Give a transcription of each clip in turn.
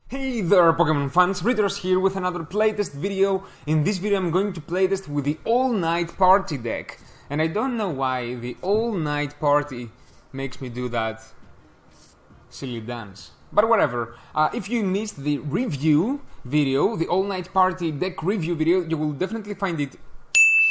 Hey there Pokemon fans, Readers here with another playtest video. In this video I'm going to playtest with the All-Night Party deck. And I don't know why the All-Night Party makes me do that silly dance. But whatever, if you missed the review video, the All-Night Party deck review video, you will definitely find it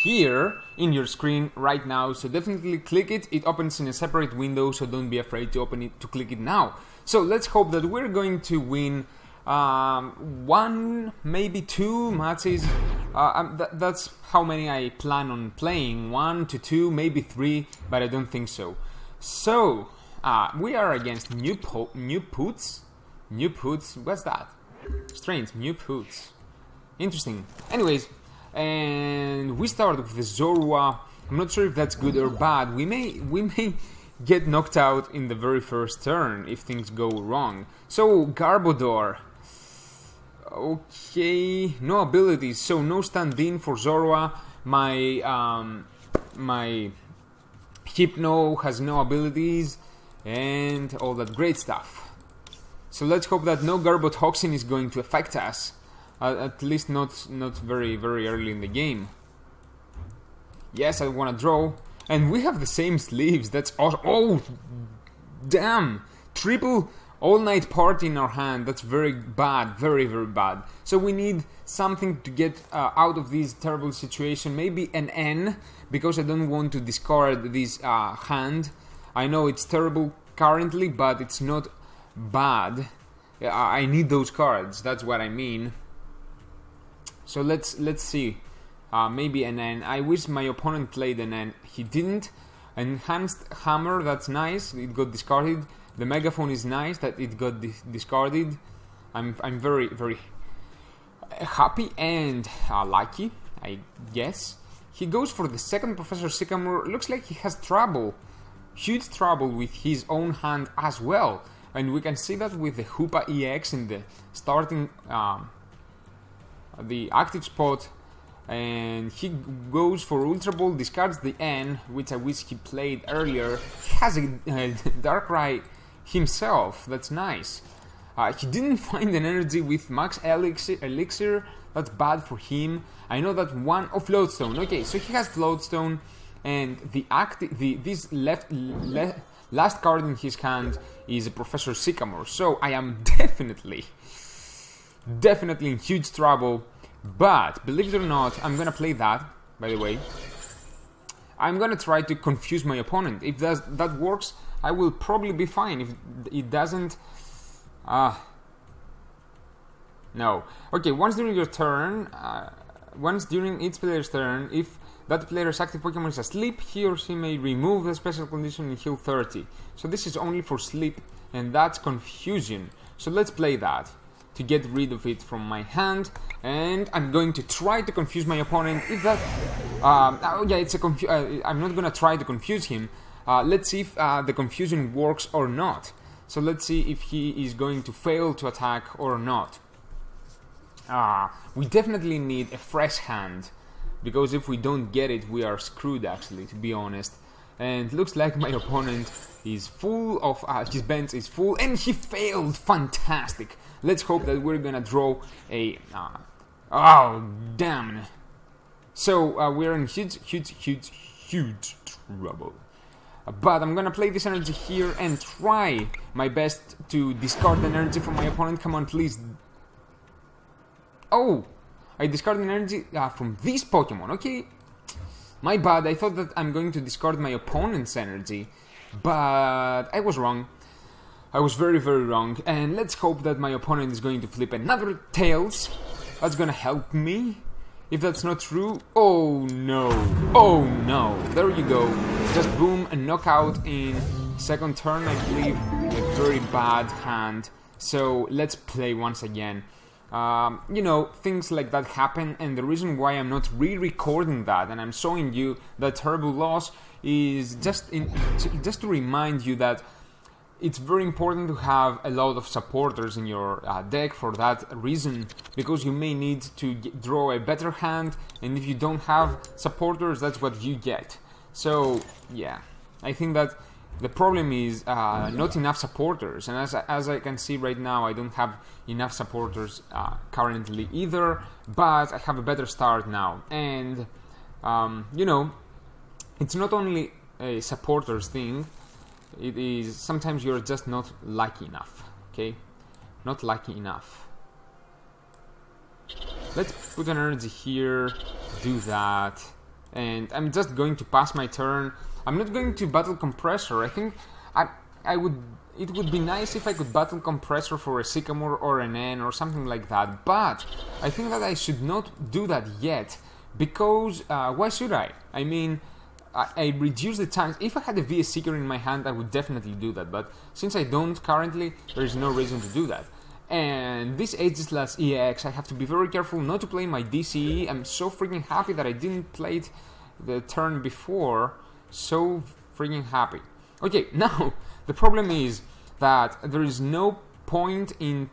here in your screen right now. So definitely click it, it opens in a separate window, so don't be afraid to click it now. So let's hope that we're going to win one, maybe two matches. That's how many I plan on playing. 1 to 2, maybe 3, but I don't think so. So we are against New Puts. What's that? Strange. New Puts. Interesting. Anyways, and we start with the Zorua. I'm not sure if that's good or bad. We may get knocked out in the very first turn if things go wrong. So Garbodor. Okay, no abilities, so no stand-in for Zorua. My Hypno has no abilities and all that great stuff. So let's hope that no Garbotoxin is going to affect us, at least not very early in the game. Yes, I want to draw, and we have the same sleeves. That's awesome. Oh, damn! Triple All-Night Party in our hand. That's very bad, very bad. So we need something to get out of this terrible situation. Maybe an N, because I don't want to discard this hand. I know it's terrible currently, but it's not bad. I need those cards, that's what I mean. So let's see. Maybe an N. I wish my opponent played an N. He didn't. Enhanced Hammer, that's nice. It got discarded. The Megaphone is nice that it got discarded. I'm very happy and lucky, I guess. He goes for the second Professor Sycamore. Looks like he has trouble, huge trouble with his own hand as well. And we can see that with the Hoopa EX in the starting, the active spot. And he goes for Ultra Ball, discards the N, which I wish he played earlier. He has a Darkrai himself, that's nice. He didn't find an energy with Max Elixir, that's bad for him. I know that one, oh, Float Stone, okay, so he has Float Stone, and this last card in his hand is a Professor Sycamore, so I am definitely in huge trouble. But, believe it or not, I'm gonna play that, by the way. I'm gonna try to confuse my opponent. If that works, I will probably be fine. If it doesn't... no. Okay, once during your turn, once during each player's turn, if that player's active Pokemon is asleep, he or she may remove the special condition and heal 30. So this is only for sleep, and that's confusion. So let's play that to get rid of it from my hand, and I'm going to try to confuse my opponent. If that, oh yeah, it's a I'm not gonna try to confuse him. Let's see if the confusion works or not. So let's see if he is going to fail to attack or not. We definitely need a fresh hand, because if we don't get it, we are screwed, actually, to be honest. And looks like my opponent is full of, his bench is full, and he failed. Fantastic. Let's hope that we're gonna draw a, oh, damn. So, we're in huge trouble. But I'm gonna play this energy here and try my best to discard the energy from my opponent. Come on, please. Oh, I discarded an energy from this Pokemon, okay. My bad, I thought that I'm going to discard my opponent's energy, but I was wrong. I was very wrong, and let's hope that my opponent is going to flip another Tails. That's gonna help me. If that's not true, oh no, there you go. Just boom, a knockout in second turn, I believe. A very bad hand. So let's play once again. You know, things like that happen, and the reason why I'm not re-recording that and I'm showing you that terrible loss is just to remind you that it's very important to have a lot of supporters in your deck for that reason, because you may need to draw a better hand, and if you don't have supporters, that's what you get. So yeah, I think that The problem is not enough supporters, and as I can see right now, I don't have enough supporters currently either, but I have a better start now. And you know, it's not only a supporters thing, it is sometimes you're just not lucky enough, okay? Not lucky enough. Let's put an energy here, do that, and I'm just going to pass my turn. I'm not going to battle Compressor. I think it would be nice if I could battle Compressor for a Sycamore or an N or something like that, but I think that I should not do that yet, because why should I? I mean, I reduce the chance. If I had a VS Seeker in my hand, I would definitely do that, but since I don't currently, there is no reason to do that. And this Aegislash EX, I have to be very careful not to play my DCE. I'm so freaking happy that I didn't play it the turn before. So freaking happy. Okay, now the problem is that there is no point in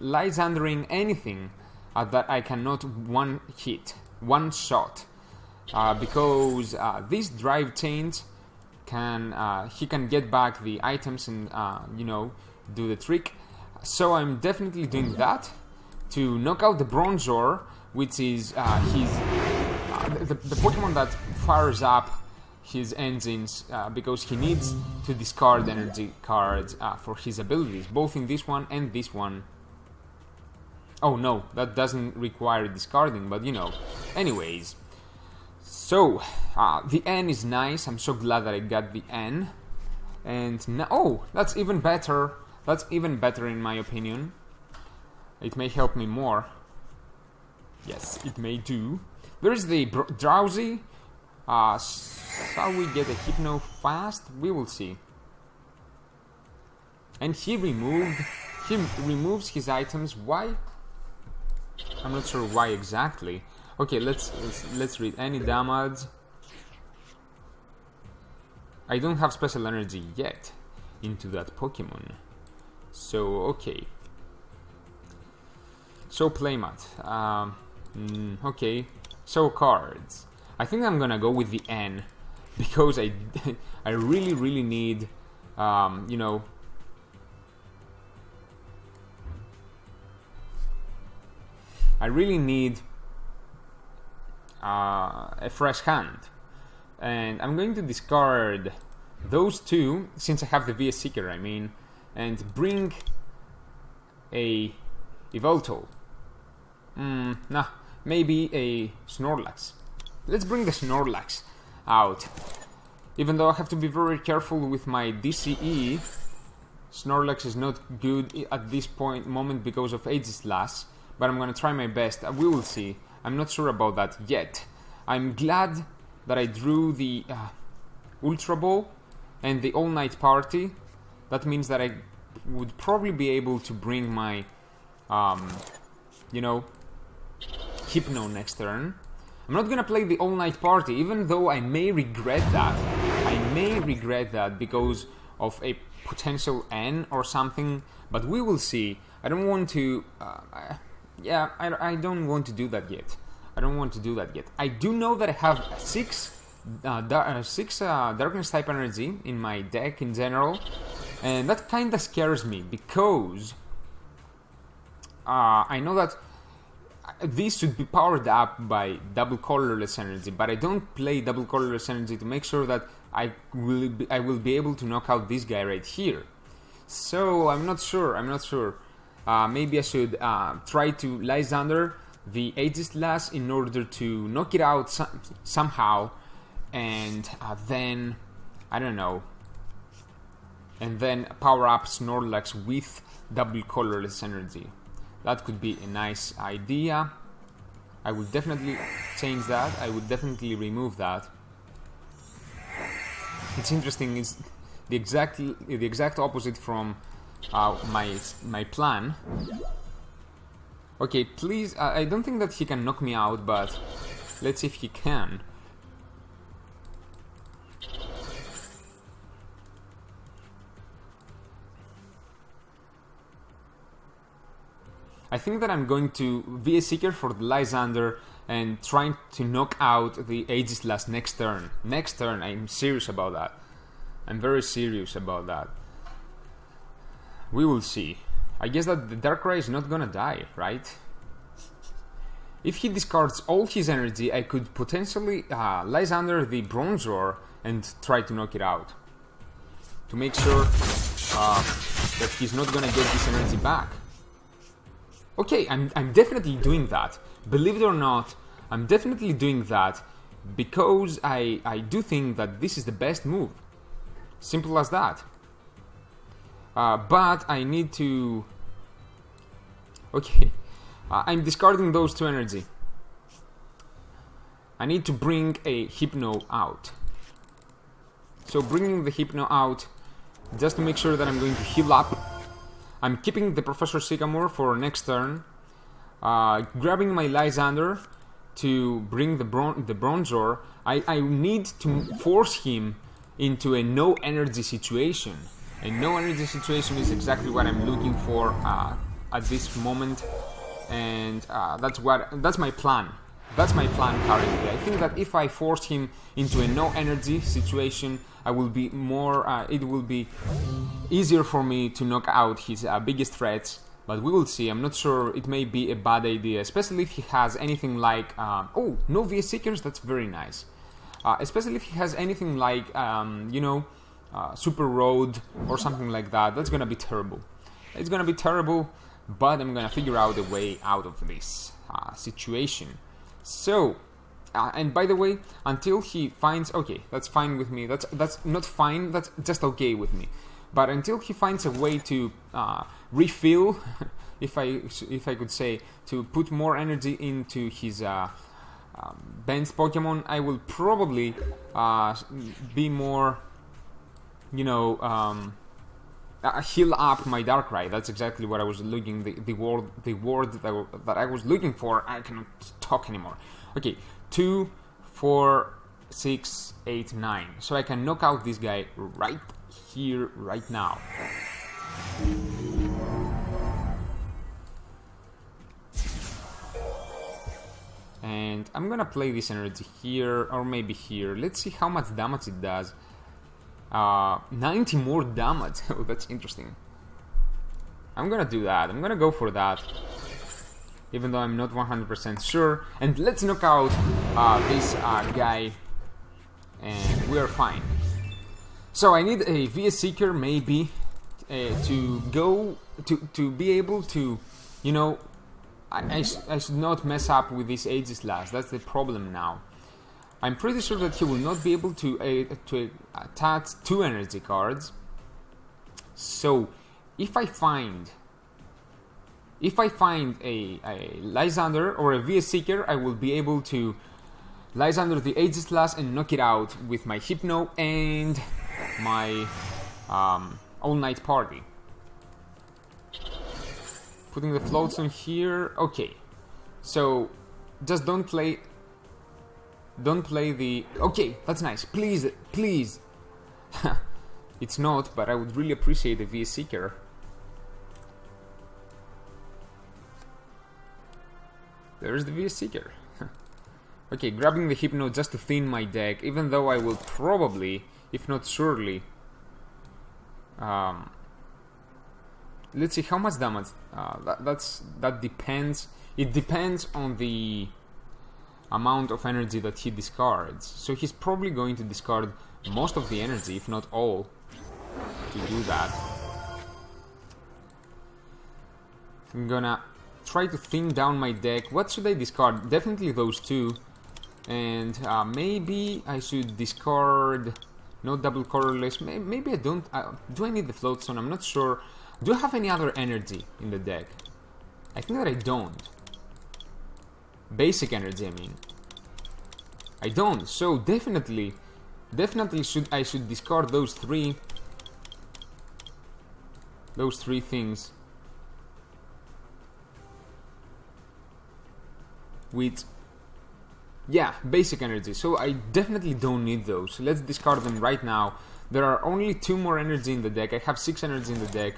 Lysandering anything that I cannot one shot, because these drive chains he can get back the items and you know, do the trick. So I'm definitely doing that to knock out the Bronzor, which is the Pokemon that fires up his engines, because he needs to discard energy cards for his abilities, both in this one and this one. Oh no, that doesn't require discarding, but you know. Anyways, so the N is nice. I'm so glad that I got the N. And now, oh, that's even better. That's even better in my opinion. It may help me more. Yes, it may do. There is the Drowzee. Shall we get a Hypno fast? We will see. And he removes his items. Why? I'm not sure why exactly. Okay, let's read. Any damage. I don't have special energy yet into that Pokemon. So okay. So playmat. Okay. So cards. I think I'm gonna go with the N, because I really need, you know, I really need a fresh hand, and I'm going to discard those two since I have the VS Seeker, I mean, and bring a Yveltal. Nah, maybe a Snorlax. Let's bring the Snorlax out. Even though I have to be very careful with my DCE, Snorlax is not good at this moment because of Aegislash, but I'm gonna try my best. We will see. I'm not sure about that yet. I'm glad that I drew the Ultra Ball and the All-Night Party. That means that I would probably be able to bring my, you know, Hypno next turn. I'm not gonna play the All-Night Party, even though I may regret that. I may regret that because of a potential N or something, but we will see. I don't want to, yeah, I don't want to do that yet. I don't want to do that yet. I do know that I have six Darkness type energy in my deck in general, and that kinda scares me because I know that these should be powered up by double Colorless energy, but I don't play double Colorless energy to make sure that I will be able to knock out this guy right here. So I'm not sure. Maybe I should try to Lysandre the Aegislash in order to knock it out somehow, and then I don't know, and then power up Snorlax with double Colorless energy. That could be a nice idea. I would definitely change that. I would definitely remove that. It's interesting. It's the exact opposite from my plan. Okay, please. I don't think that he can knock me out, but let's see if he can. I think that I'm going to VS Seeker for the Lysandre and trying to knock out the Aegislash next turn. Next turn, I'm serious about that. I'm very serious about that. We will see. I guess that the Darkrai is not gonna die, right? If he discards all his energy, I could potentially Lysandre the Bronzor and try to knock it out. To make sure that he's not gonna get this energy back. Okay, I'm definitely doing that. Believe it or not, I'm definitely doing that because I do think that this is the best move. Simple as that. But I need to... Okay, I'm discarding those 2 energy. I need to bring a Hypno out. So bringing the Hypno out, just to make sure that I'm going to heal up. I'm keeping the Professor Sycamore for next turn. Grabbing my Lysandre to bring the Bronzor. I need to force him into a no energy situation. A no energy situation is exactly what I'm looking for at this moment, and that's my plan. That's my plan currently. I think that if I force him into a no energy situation, I will be more. It will be easier for me to knock out his biggest threats. But we will see. I'm not sure. It may be a bad idea, especially if he has anything like oh, no VS Seekers. That's very nice. Especially if he has anything like you know, Super Road or something like that. That's gonna be terrible. It's gonna be terrible. But I'm gonna figure out a way out of this situation. So, and by the way, until he finds, okay, that's fine with me. That's not fine. That's just okay with me. But until he finds a way to refill, if I could say, to put more energy into his bench Pokemon, I will probably be more, you know, heal up my Darkrai. That's exactly what I was looking. The word that I was looking for. I cannot talk anymore. Okay, 2, 4, 6, 8, 9. So I can knock out this guy right here, right now. And I'm gonna play this energy here, or maybe here. Let's see how much damage it does. 90 more damage. Oh, that's interesting. I'm gonna do that. I'm gonna go for that, even though I'm not 100% sure. And let's knock out this guy, and we're fine. So I need a VS Seeker maybe to go to be able to, you know, I should not mess up with this Aegislash. That's the problem now. I'm pretty sure that he will not be able to attach 2 energy cards. So if I find a Lysandre or a VS Seeker, I will be able to Lysandre the Aegislash and knock it out with my Hypno and my All-Night Party. Putting the Float Stone here. Okay, so just don't play the... Okay, that's nice. Please, please. It's not, but I would really appreciate a VS Seeker. There's the VS Seeker. Okay, grabbing the Hypno just to thin my deck, even though I will probably, if not surely... let's see how much damage. That depends. It depends on the amount of energy that he discards. So he's probably going to discard most of the energy, if not all, to do that. I'm gonna try to thin down my deck. What should I discard? Definitely those 2. And maybe I should discard... No double colorless. Maybe I don't... do I need the Float Stone? I'm not sure. Do I have any other energy in the deck? I think that I don't. Basic energy, I mean. I don't. So definitely I should discard those 3. Those 3 things. With... yeah, basic energy. So I definitely don't need those. So let's discard them right now. There are only 2 more energy in the deck. I have 6 energy in the deck.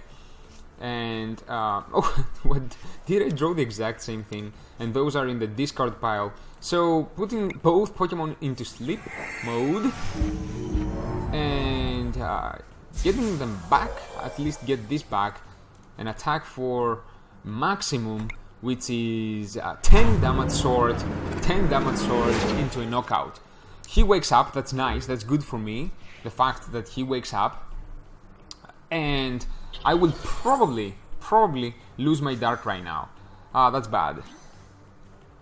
And, oh, what, did I draw the exact same thing? And those are in the discard pile. So, putting both Pokemon into sleep mode. And and getting them back, at least get this back, and attack for maximum, which is 10 damage sword into a knockout. He wakes up, that's nice, that's good for me, the fact that he wakes up, and I will probably lose my Darkrai now. That's bad.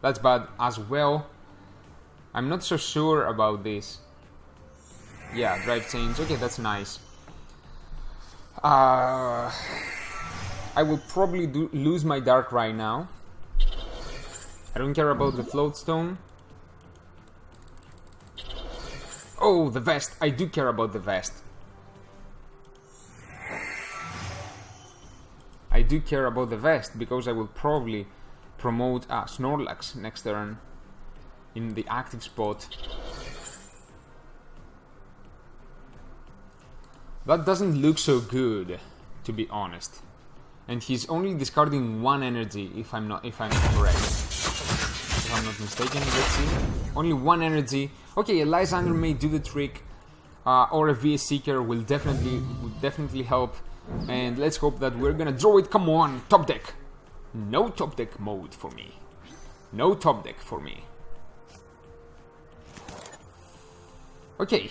That's bad as well. I'm not so sure about this. Yeah, drive change, okay, that's nice. I will probably lose my Darkrai now. I don't care about the Float Stone. Oh, the vest. I do care about the vest. I do care about the vest because I will probably promote Snorlax next turn in the active spot. That doesn't look so good, to be honest. And he's only discarding 1 energy, if I'm correct. If I'm not mistaken, let's see. Only 1 energy. Okay, a Lysandre may do the trick, or a VS Seeker will definitely help. And let's hope that we're gonna draw it. Come on, top deck. No top deck mode for me. No top deck for me. Okay,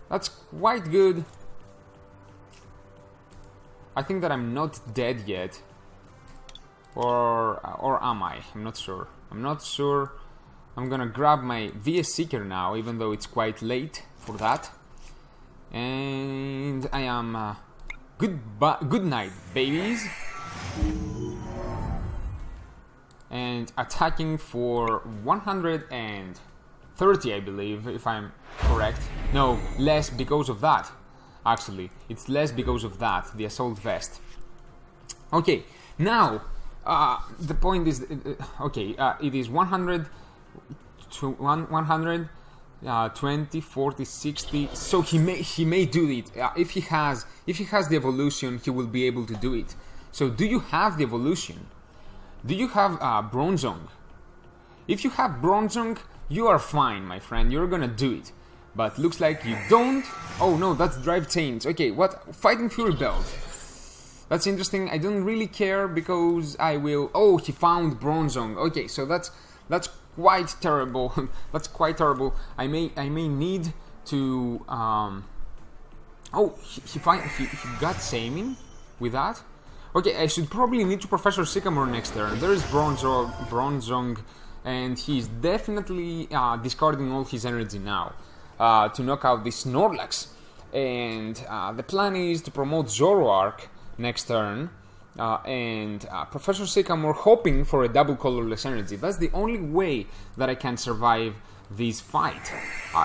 that's quite good. I think that I'm not dead yet, or am I? I'm not sure. I'm not sure. I'm gonna grab my VS Seeker now, even though it's quite late for that. And I am good night, babies. And attacking for 130, I believe, if I'm correct. No, less because of that. Actually, it's less because of that, the assault vest. Okay, now the point is, it is 100 to 100, 20, 40, 60. So he may do it. If he has the evolution, he will be able to do it. So, do you have the evolution? Do you have Bronzong? If you have Bronzong, you are fine, my friend. You're gonna do it. But looks like you don't. Oh no, that's drive change. Okay, what? Fighting Fury Belt. That's interesting. I don't really care because I will. Oh, he found Bronzong. Okay, so that's quite terrible. That's quite terrible. I may need to. Oh, he got Samin with that. Okay, I should probably need to Professor Sycamore next turn. There is Bronzong, and he's definitely discarding all his energy now. To knock out this Snorlax, and the plan is to promote Zoroark next turn, and Professor Sycamore hoping for a double colorless energy. That's the only way that I can survive this fight.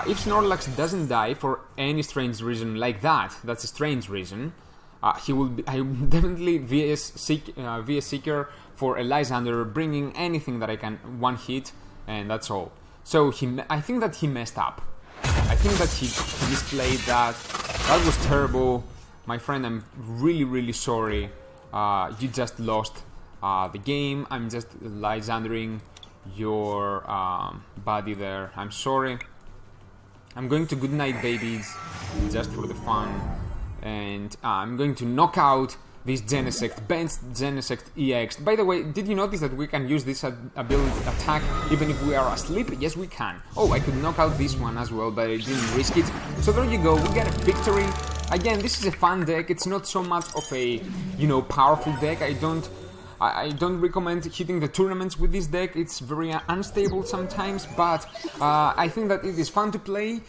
If Snorlax doesn't die for any strange reason like that, that's a strange reason, I will definitely VS Seeker for a Lysandre, bringing anything that I can one hit, and that's all. So I think that he messed up. I think that he misplayed that. That was terrible. My friend, I'm really sorry. You just lost the game. I'm just Lysandering your body there. I'm sorry. I'm going to goodnight, babies, just for the fun. And I'm going to knock out this Genesect, Bench Genesect EX. By the way, did you notice that we can use this ability attack even if we are asleep? Yes, we can. Oh, I could knock out this one as well, but I didn't risk it. So there you go, we get a victory. Again, this is a fun deck. It's not so much of a, powerful deck. I don't recommend hitting the tournaments with this deck. It's very unstable sometimes, but I think that it is fun to play.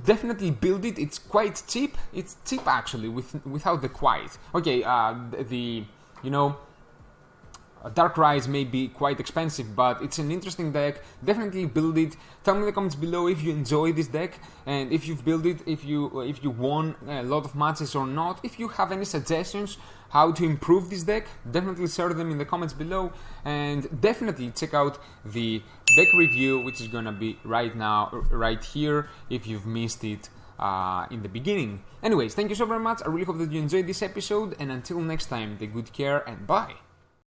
Definitely build it. It's quite cheap. It's cheap actually, without the quiet. Okay, Darkrai may be quite expensive, but it's an interesting deck. Definitely build it. Tell me in the comments below if you enjoy this deck and if you've built it, if you won a lot of matches or not. If you have any suggestions how to improve this deck, definitely share them in the comments below, and definitely check out the deck review, which is gonna be right here if you've missed it in the beginning. Anyways, thank you so very much. I really hope that you enjoyed this episode, and until next time, take good care and bye.